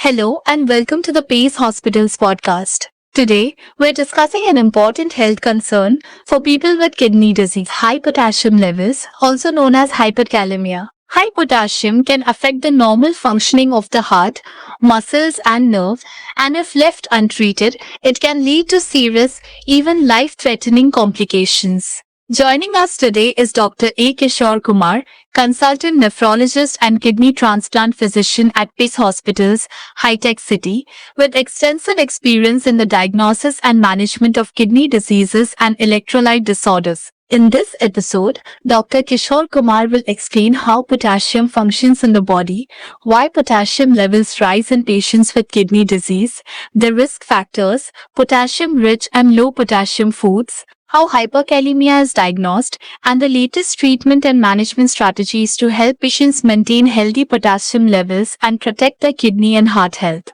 Hello and welcome to the Pace Hospitals podcast. Today, we're discussing an important health concern for people with kidney disease, high potassium levels, also known as hyperkalemia. High potassium can affect the normal functioning of the heart, muscles, and nerve, and if left untreated, it can lead to serious, even life-threatening complications. Joining us today is Dr. A. Kishore Kumar, consultant nephrologist and kidney transplant physician at Pace Hospitals, High-Tech City, with extensive experience in the diagnosis and management of kidney diseases and electrolyte disorders. In this episode, Dr. Kishore Kumar will explain how potassium functions in the body, why potassium levels rise in patients with kidney disease, the risk factors, potassium-rich and low potassium foods, how hyperkalemia is diagnosed, and the latest treatment and management strategies to help patients maintain healthy potassium levels and protect their kidney and heart health.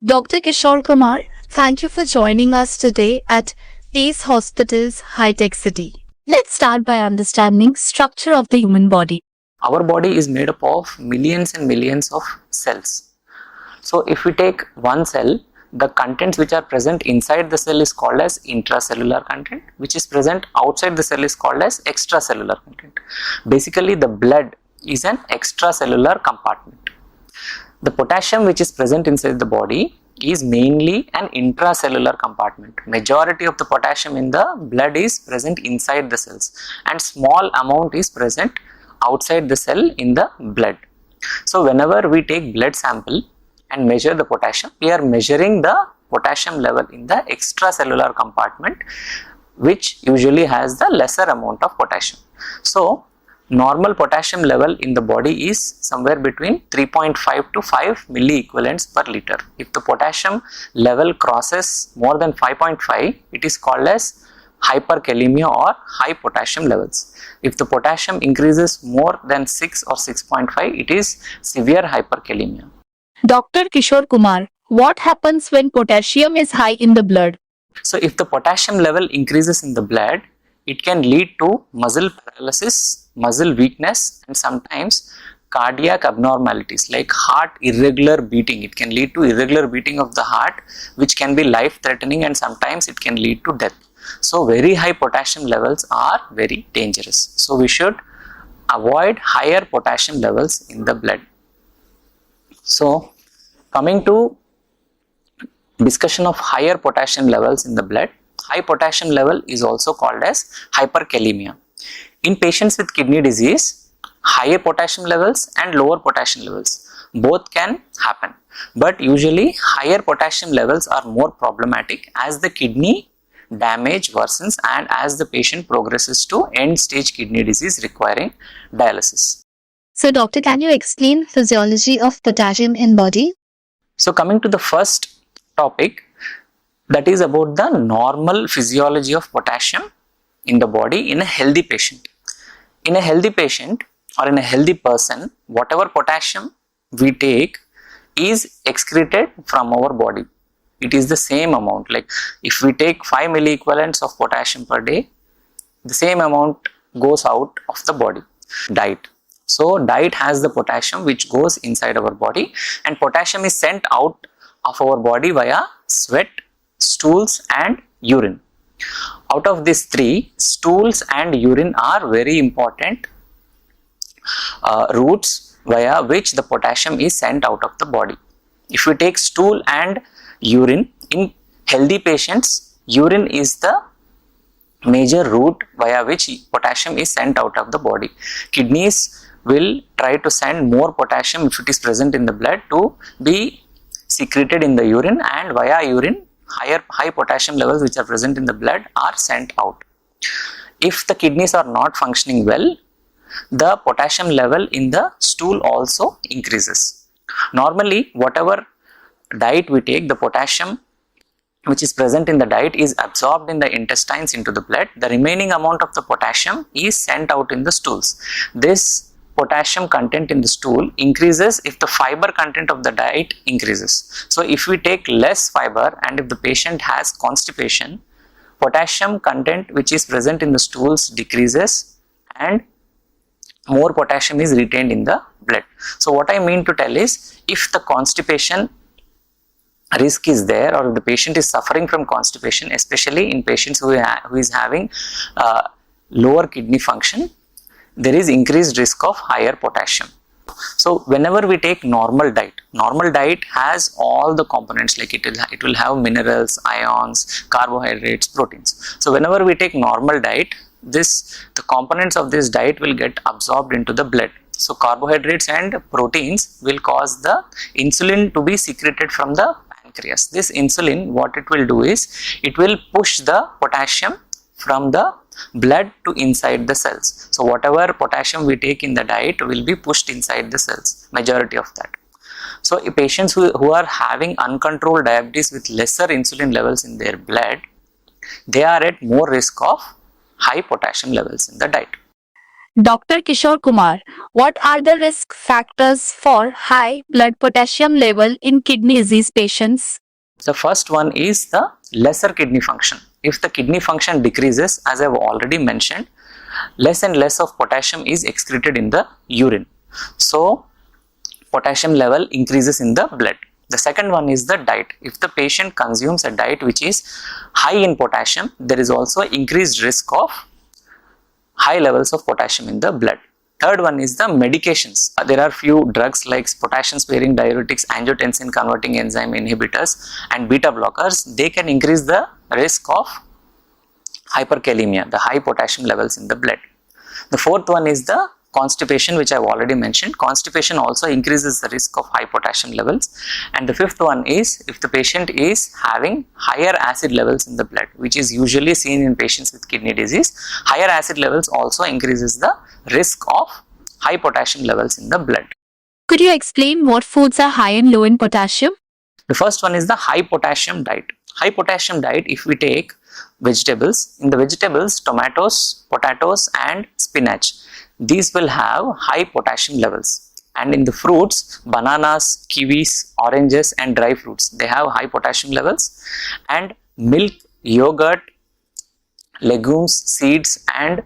Dr. Kishore Kumar, thank you for joining us today at Pace Hospitals, High-Tech City. Let's start by understanding structure of the human body. Our body is made up of millions and millions of cells. So if we take one cell, the contents which are present inside the cell is called as intracellular content, which is present outside the cell is called as extracellular content. Basically, the blood is an extracellular compartment. The potassium which is present inside the body is mainly an intracellular compartment. Majority of the potassium in the blood is present inside the cells and small amount is present outside the cell in the blood. So whenever we take blood sample and measure the potassium, we are measuring the potassium level in the extracellular compartment, which usually has the lesser amount of potassium. So normal potassium level in the body is somewhere between 3.5 to 5 milliequivalents per liter. If the potassium level crosses more than 5.5, it is called as hyperkalemia or high potassium levels. If the potassium increases more than 6 or 6.5, it is severe hyperkalemia. Dr. Kishore Kumar, what happens when potassium is high in the blood? So if the potassium level increases in the blood, it can lead to muscle paralysis, muscle weakness, and sometimes cardiac abnormalities like heart irregular beating. It can lead to irregular beating of the heart, which can be life threatening, and sometimes it can lead to death. So very high potassium levels are very dangerous. So we should avoid higher potassium levels in the blood. So coming to discussion of higher potassium levels in the blood, high potassium level is also called as hyperkalemia. In patients with kidney disease, higher potassium levels and lower potassium levels both can happen, but usually higher potassium levels are more problematic as the kidney damage worsens and as the patient progresses to end stage kidney disease requiring dialysis. So, doctor, can you explain physiology of potassium in body? So coming to the first topic, that is about the normal physiology of potassium in the body in a healthy patient. In a healthy patient or in a healthy person, whatever potassium we take is excreted from our body. It is the same amount. Like if we take 5 milliequivalents of potassium per day, the same amount goes out of the body. Diet. So diet has the potassium which goes inside our body, and potassium is sent out of our body via sweat, stools and urine. Out of these three, stools and urine are very important routes via which the potassium is sent out of the body. If we take stool and urine, in healthy patients, urine is the major route via which potassium is sent out of the body. Kidneys will try to send more potassium if it is present in the blood to be secreted in the urine, and via urine high potassium levels which are present in the blood are sent out. If the kidneys are not functioning well, the potassium level in the stool also increases. Normally, whatever diet we take, the potassium which is present in the diet is absorbed in the intestines into the blood. The remaining amount of the potassium is sent out in the stools. This potassium content in the stool increases if the fiber content of the diet increases. So if we take less fiber and if the patient has constipation, potassium content which is present in the stools decreases and more potassium is retained in the blood. So what I mean to tell is, if the constipation risk is there, or if the patient is suffering from constipation, especially in patients who is having lower kidney function, there is increased risk of higher potassium. So whenever we take normal diet has all the components, like it will have minerals, ions, carbohydrates, proteins. So whenever we take normal diet, the components of this diet will get absorbed into the blood. So carbohydrates and proteins will cause the insulin to be secreted from the pancreas. This insulin, what it will do is, it will push the potassium from the blood to inside the cells. So whatever potassium we take in the diet will be pushed inside the cells, majority of that. So patients who are having uncontrolled diabetes with lesser insulin levels in their blood, they are at more risk of high potassium levels in the diet. Dr. Kishore Kumar, what are the risk factors for high blood potassium level in kidney disease patients? The first one is the lesser kidney function. If the kidney function decreases, as I have already mentioned, less and less of potassium is excreted in the urine. So potassium level increases in the blood. The second one is the diet. If the patient consumes a diet which is high in potassium, there is also increased risk of high levels of potassium in the blood. Third one is the medications. There are few drugs like potassium sparing diuretics, angiotensin converting enzyme inhibitors and beta blockers. They can increase the risk of hyperkalemia, the high potassium levels in the blood. The fourth one is the constipation, which I have already mentioned. Constipation also increases the risk of high potassium levels. And the fifth one is, if the patient is having higher acid levels in the blood, which is usually seen in patients with kidney disease, higher acid levels also increases the risk of high potassium levels in the blood. Could you explain what foods are high and low in potassium? The first one is the high potassium diet. High potassium diet, if we take vegetables, in the vegetables, tomatoes, potatoes and spinach, these will have high potassium levels. And in the fruits, bananas, kiwis, oranges and dry fruits, they have high potassium levels. And milk, yogurt, legumes, seeds and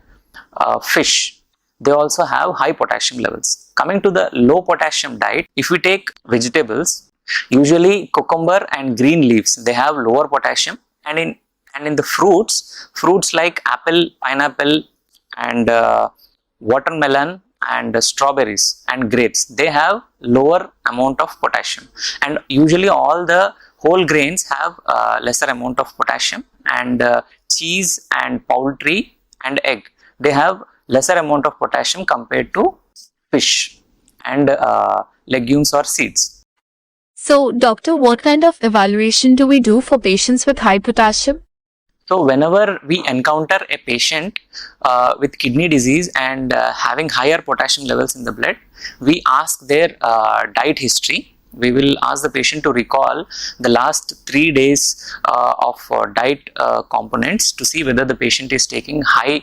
fish, they also have high potassium levels. Coming to the low potassium diet, if we take vegetables, usually cucumber and green leaves, they have lower potassium. And in the fruits like apple, pineapple and watermelon and strawberries and grapes, they have lower amount of potassium. And usually all the whole grains have lesser amount of potassium. And cheese and poultry and egg, they have lesser amount of potassium compared to fish and legumes or seeds. So, doctor, what kind of evaluation do we do for patients with high potassium? So whenever we encounter a patient with kidney disease and having higher potassium levels in the blood, we ask their diet history. We will ask the patient to recall the last 3 days of diet components to see whether the patient is taking high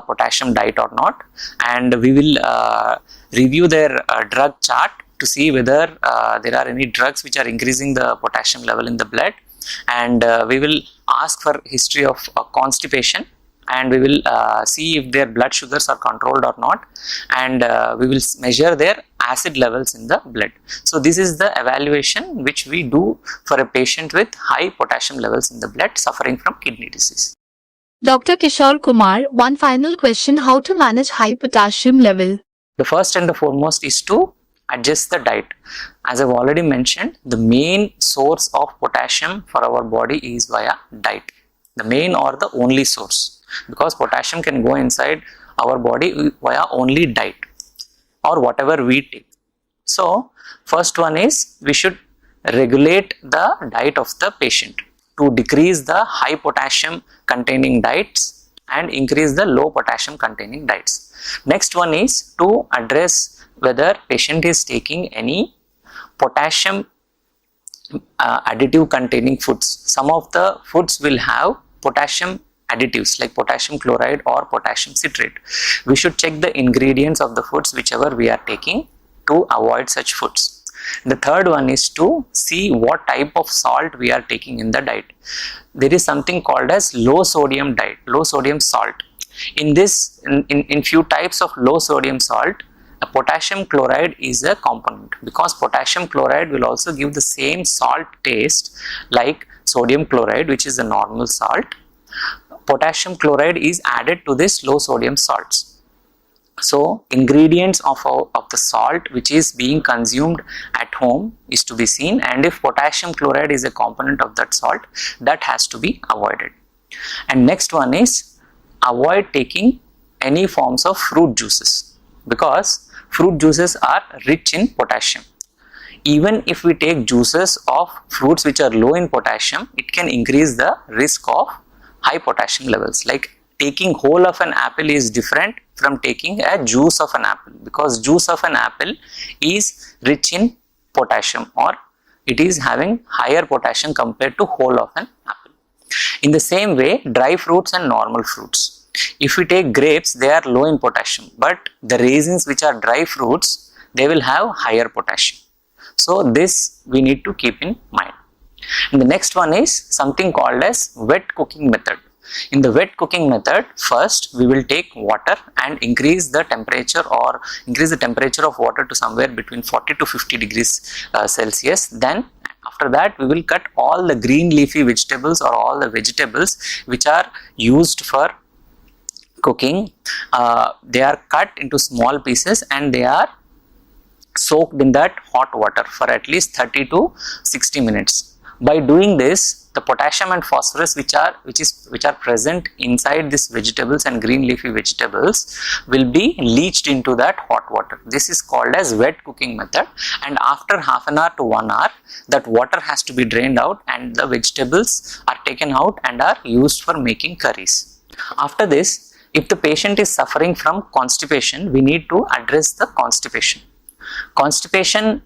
potassium diet or not. And we will review their drug chart to see whether there are any drugs which are increasing the potassium level in the blood. And we will ask for history of constipation, and we will see if their blood sugars are controlled or not, and we will measure their acid levels in the blood. So this is the evaluation which we do for a patient with high potassium levels in the blood suffering from kidney disease. Dr. Kishore Kumar, one final question: how to manage high potassium level? The first and the foremost is to adjust the diet. As I've already mentioned, the main source of potassium for our body is via diet. The main or the only source, because potassium can go inside our body via only diet or whatever we take. So first one is, we should regulate the diet of the patient to decrease the high potassium containing diets and increase the low potassium containing diets. Next one is to address whether patient is taking any potassium additive containing foods. Some of the foods will have potassium additives like potassium chloride or potassium citrate. We should check the ingredients of the foods whichever we are taking to avoid such foods. The third one is to see what type of salt we are taking in the diet. There is something called as low sodium diet, low sodium salt. In this, in few types of low sodium salt, potassium chloride is a component, because potassium chloride will also give the same salt taste like sodium chloride, which is a normal salt. Potassium chloride is added to this low sodium salts. So ingredients of the salt which is being consumed at home is to be seen, and if potassium chloride is a component of that salt, that has to be avoided. And next one is avoid taking any forms of fruit juices, because fruit juices are rich in potassium. Even if we take juices of fruits which are low in potassium, it can increase the risk of high potassium levels. Like taking whole of an apple is different from taking a juice of an apple, because juice of an apple is rich in potassium, or it is having higher potassium compared to whole of an apple. In the same way, dry fruits and normal fruits. If we take grapes, they are low in potassium, but the raisins, which are dry fruits, they will have higher potassium. So this we need to keep in mind. And the next one is something called as wet cooking method. In the wet cooking method, first we will take water and increase the temperature of water to somewhere between 40 to 50 degrees Celsius. Then after that, we will cut all the green leafy vegetables or all the vegetables which are used for cooking. They are cut into small pieces and they are soaked in that hot water for at least 30 to 60 minutes. By doing this, the potassium and phosphorus which are present inside these vegetables and green leafy vegetables will be leached into that hot water. This is called as wet cooking method, and after half an hour to 1 hour, that water has to be drained out and the vegetables are taken out and are used for making curries. After this, if the patient is suffering from constipation, we need to address the constipation. Constipation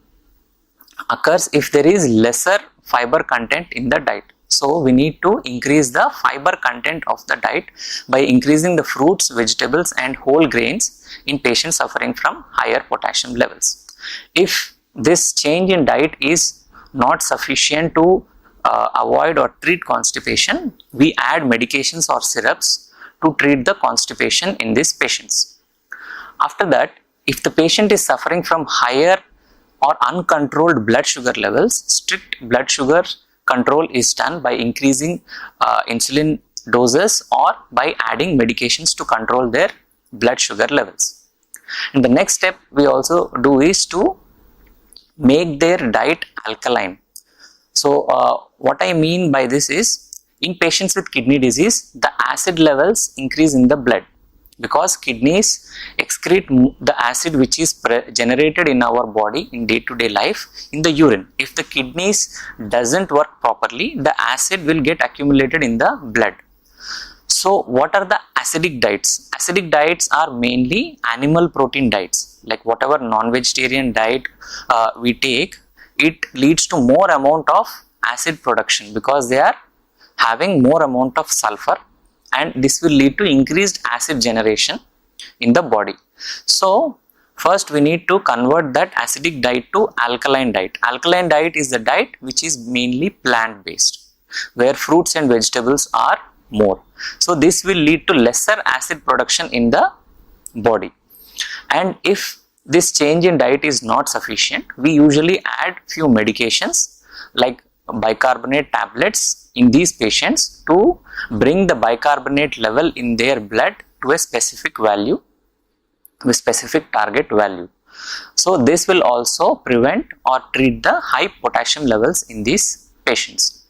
occurs if there is lesser fiber content in the diet. So we need to increase the fiber content of the diet by increasing the fruits, vegetables and whole grains in patients suffering from higher potassium levels. If this change in diet is not sufficient to avoid or treat constipation, we add medications or syrups to treat the constipation in these patients. After that, if the patient is suffering from higher or uncontrolled blood sugar levels, strict blood sugar control is done by increasing insulin doses or by adding medications to control their blood sugar levels. And the next step we also do is to make their diet alkaline. So what I mean by this is, in patients with kidney disease, the acid levels increase in the blood, because kidneys excrete the acid which is generated in our body in day-to-day life in the urine. If the kidneys doesn't work properly, the acid will get accumulated in the blood. So what are the acidic diets? Acidic diets are mainly animal protein diets, like whatever non-vegetarian diet we take, it leads to more amount of acid production because they are having more amount of sulfur, and this will lead to increased acid generation in the body. So first we need to convert that acidic diet to alkaline diet. Alkaline diet is the diet which is mainly plant based, where fruits and vegetables are more. So this will lead to lesser acid production in the body. And if this change in diet is not sufficient, we usually add few medications like bicarbonate tablets in these patients to bring the bicarbonate level in their blood to a specific value, a specific target value. So this will also prevent or treat the high potassium levels in these patients.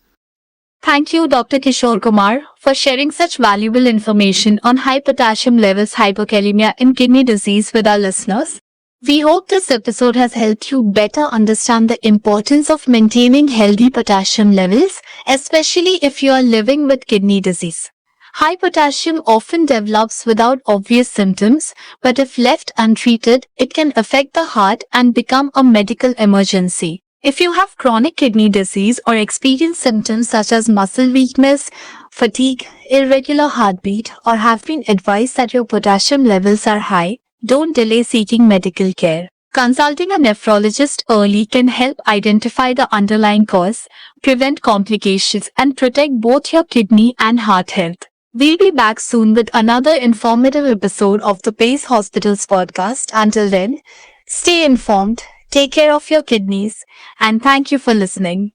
Thank you, Dr. Kishore Kumar, for sharing such valuable information on high potassium levels, hyperkalemia, and kidney disease with our listeners. We hope this episode has helped you better understand the importance of maintaining healthy potassium levels, especially if you are living with kidney disease. High potassium often develops without obvious symptoms, but if left untreated, it can affect the heart and become a medical emergency. If you have chronic kidney disease or experience symptoms such as muscle weakness, fatigue, irregular heartbeat, or have been advised that your potassium levels are high, don't delay seeking medical care. Consulting a nephrologist early can help identify the underlying cause, prevent complications, and protect both your kidney and heart health. We'll be back soon with another informative episode of the Pace Hospitals podcast. Until then, stay informed, take care of your kidneys, and thank you for listening.